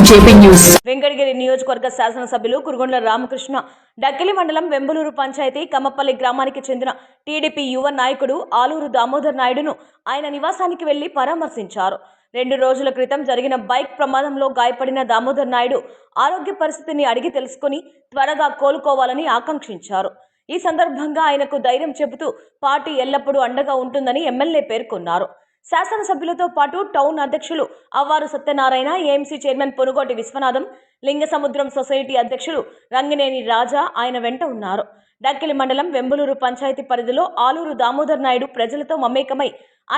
JP news. Venkatagiri నియోజకవర్గ శాసనసభ్యులు కురుగొండ్ల రామకృష్ణ డక్కిలి మండలం వెంబలూరు పంచాయతీ కమ్మపల్లి గ్రామానికి చెందిన టీడీపీ యువ నాయకుడు ఆలూరు దామోదర్ నాయుడును ఆయన నివాసానికి వెళ్లి పరామర్శించారు. 2 రోజుల క్రితం జరిగిన బైక్ ప్రమాదంలో గాయపడిన దామోదర్ నాయుడు ఆరోగ్య పరిస్థితిని అడిగి తెలుసుకుని త్వరగా కోలుకోవాలని ఆకాంక్షించారు. ఈ సందర్భంగా ఆయనకు ధైర్యం చెబుతూ పార్టీ ఎల్లప్పుడూ అండగా ఉంటుందని ఎమ్మెల్యే పేర్కొన్నారు. శాసనసభ్యులతో పాటు టౌన్ అధ్యక్షులు Avvaru Satyanarayana, AMC chairman Ponugoti Viswanatham, Lingasamudram society అధ్యక్షులు రంగినేని రాజా ఆయన వెంట ఉన్నారు. డక్కిలి మండలం వెంబలూరు పంచాయతీ పరిధిలో ఆలూరు దామోదర్ నాయుడు ప్రజలతో మమేకమై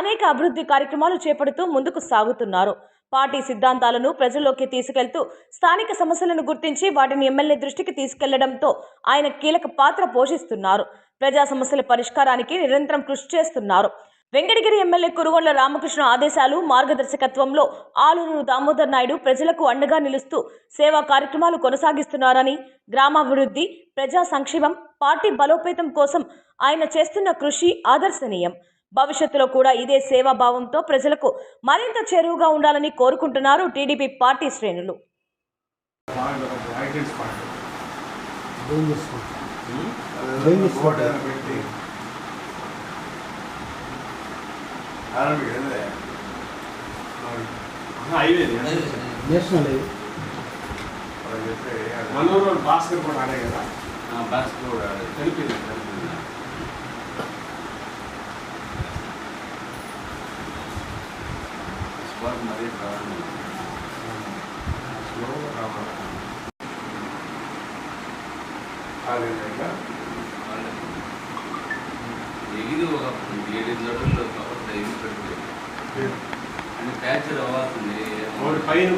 అనేక అభివృద్ధి కార్యక్రమాలు చేపడుతూ ముందుకు సాగుతున్నారు. పార్టీ సిద్ధాంతాలను ప్రజల్లోకి తీసుకెళ్తూ స్థానిక సమస్యలను గుర్తించి వాటిని ఎమ్మెల్యే దృష్టికి తీసుకెళ్లడంతో ఆయన కీలక పాత్ర పోషిస్తున్నారు. ప్రజా సమస్యల పరిష్కారానికి నిరంతరం కృషి చేస్తున్నారు. వెంకటగిరి ఎమ్మెల్యే కురుగొండ్ల రామకృష్ణ ఆదేశాలు, మార్గదర్శకత్వంలో ఆలూరు దామోదర్ నాయుడు ప్రజలకు అండగా నిలుస్తూ సేవా కార్యక్రమాలు కొనసాగిస్తున్నారని, గ్రామాభివృద్ధి, ప్రజా సంక్షేమం, పార్టీ బలోపేతం కోసం ఆయన చేస్తున్న కృషి ఆదర్శనీయం. భవిష్యత్తులో కూడా ఇదే సేవాభావంతో ప్రజలకు మరింత చేరువగా ఉండాలని కోరుకుంటున్నారు టీడీపీ పార్టీ శ్రేణులు. మనూరు భాస్కర్ కూడా ఆడే కదా, భాస్కర్ కూడా ఆడే తెలిపి మరీ ఎగిరి ఒక 7 జడల్లో అని ఫ్రాక్చర్ అవ్వాల్సింది పైన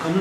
కన్ను